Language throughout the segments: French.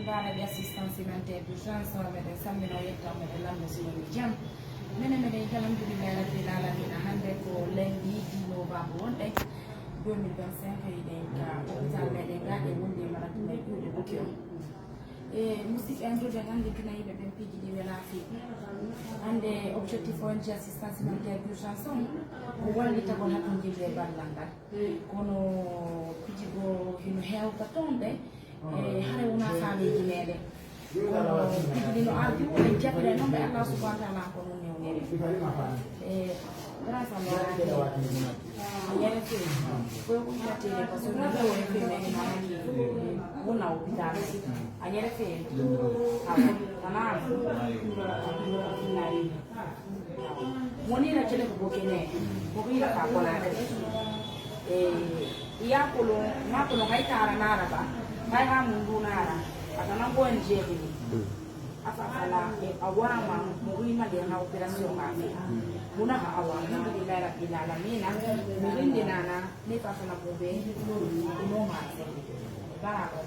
bara di assistenza humanitaire d'urgence meden sammino yetta meden lamdo sinomi jam minen meden alhamdulillah rabbil alamin hande ko lundi 10 novembre wonɗe 2025 eɗen ka hôpital meɗen gaɗe wonde malade men ƴuuɗe Boki e musidɓe andude hande tuna yiɓe ɓen piiji ɗi wela fiiɓe hande objectif ONG assistance humanitaire d'urgence on ko wallitagol hakkondire e ballal ngal kono piiji go hino hewta toon ɓe e haɗa wona faaleji meɗen kono piiji ɗi no ardi en jaɓire noon ɓe Allah subhanahu wa taala ko noon newnere e grâce à Allah yere fe foy ko jatire parce que no ko fe men manaki wona hôpital a yere fe kana woni la tele ko bokene ko ila ka ko la iya kolo ma ko ngai tara nara ba ngai ha mundu nara akana ko njeri afala awara ma muhima de na operation ma muna hawa alhamdulillah rabbil alamin mulinde nana ne pa sana bobe no ma bara ko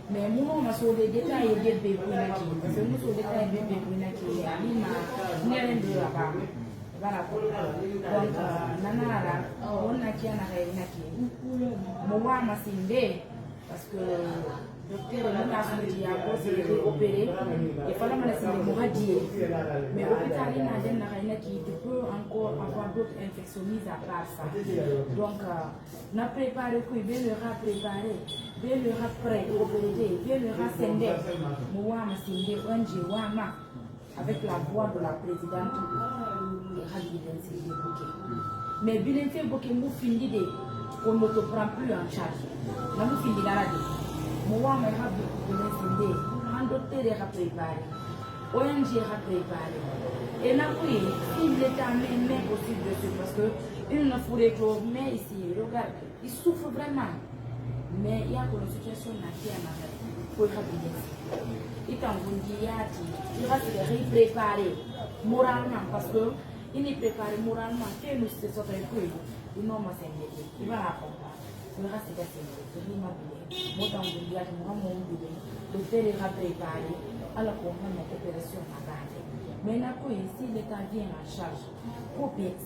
mais muno ma so de détails de be ko na ki parce que muso détails de be ko na ki ali ma nere ndo aba bara ko donc nanara wonna ki ana hay na ki mo wa ma sinde parce que docteur mun a soti ya ko se opéré et fallait me laisser le moradier mais hôpital ina den na hayna ki tu peux encore avoir d'autres infections mises à part ça donc na préparer ko bien le rat préparé bien le rat prêt opéré bien le rat sende mo wa ma sinde onje wa ma avec la voix de la présidente de Hadi Boki mais bilen fait Boki mu findi de on ne te prend plus en charge na mu findi la radio moi je habe un docteur a préparé, ONG a préparé. Et là, oui, il est même possible de ce parce que il ne faudrait que mais ici, regarde, il souffre vraiment. Mais il y a une situation qui est pour il est en il va se préparer moralement parce que il est préparé moralement, que nous se sommes il n'a pas il va apprendre. Il va se passer, Motan Bundia, Mohamon Bidin, le père a préparé à la opération à garder. Mais si l'État vient en charge,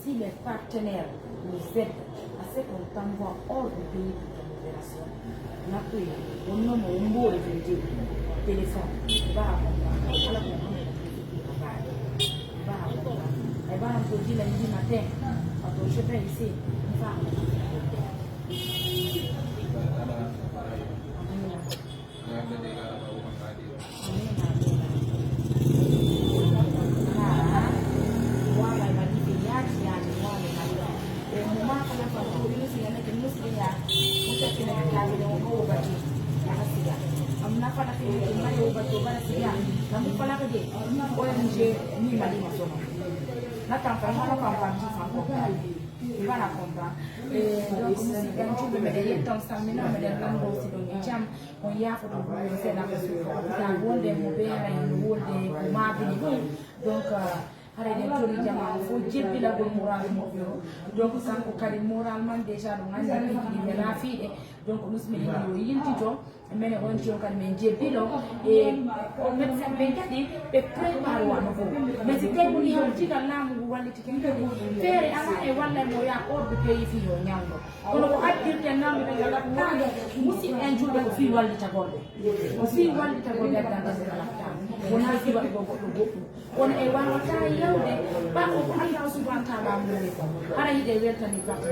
si les partenaires nous aident à ce qu'on t'envoie hors du pays pour ton opération, on nomme un mot de téléphone, va à la elle va en dire lundi matin, quand je vais ici, on va la campagne il va la comprendre. Donc, si tu me dis que tu as mis dans le lambeau, si tu as mis on y a fait la personne, des mauvais, des mauvais, donc, harede joli jama fo jebbi la do moralement donc sanko kadi moralement déjà do ngandi piji di rafiide donc musmini do yintito mene on jon kadi men jebbilo e o médecin ben kadi be prépare wano fo mais si tay woni hawti ka lamu walliti ken kadi fere ala e walla mo ya ordre pays fi yo nyawdo kono ko addirte namu be ngala tanga musi en julde ko fi wallita golbe o fi wallita golbe danda se kala tan wona fi wa go goddo on e wawata yawde ba ko Allah subhanahu wa ta'ala mo ko ara yide weltani bakko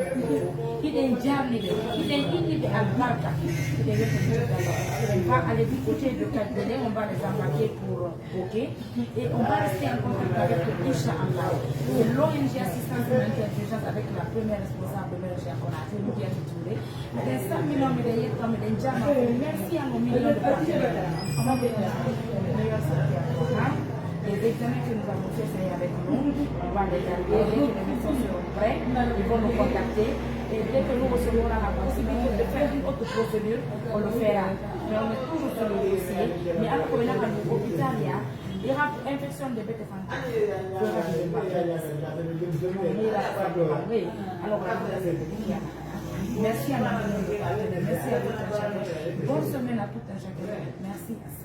iden jarni be iden indi be albarka iden weltani ba aller du côté de Kadele on va les embarquer pour OK et on va rester en contact avec Inch'Allah l'ONG assistance humanitaire d'urgence avec la première responsable de l'ONG qu'on a fait nous bien tourner des 100 millions de years comme des jama merci à nos millions de partenaires on va bien meilleur service les examens que nous avons fait, c'est avec nous. On va les garder, les médecins seront prêts, ils vont nous contacter. Et dès que nous recevrons la possibilité de faire une autre procédure, on le fera. Mais on est toujours sur le dossier. Mais alors qu'on a un hôpital, il y aura infection de bêtes fantasmes. Merci à ma merci à tout un chacun. Bonne semaine à tout un chacun. Merci.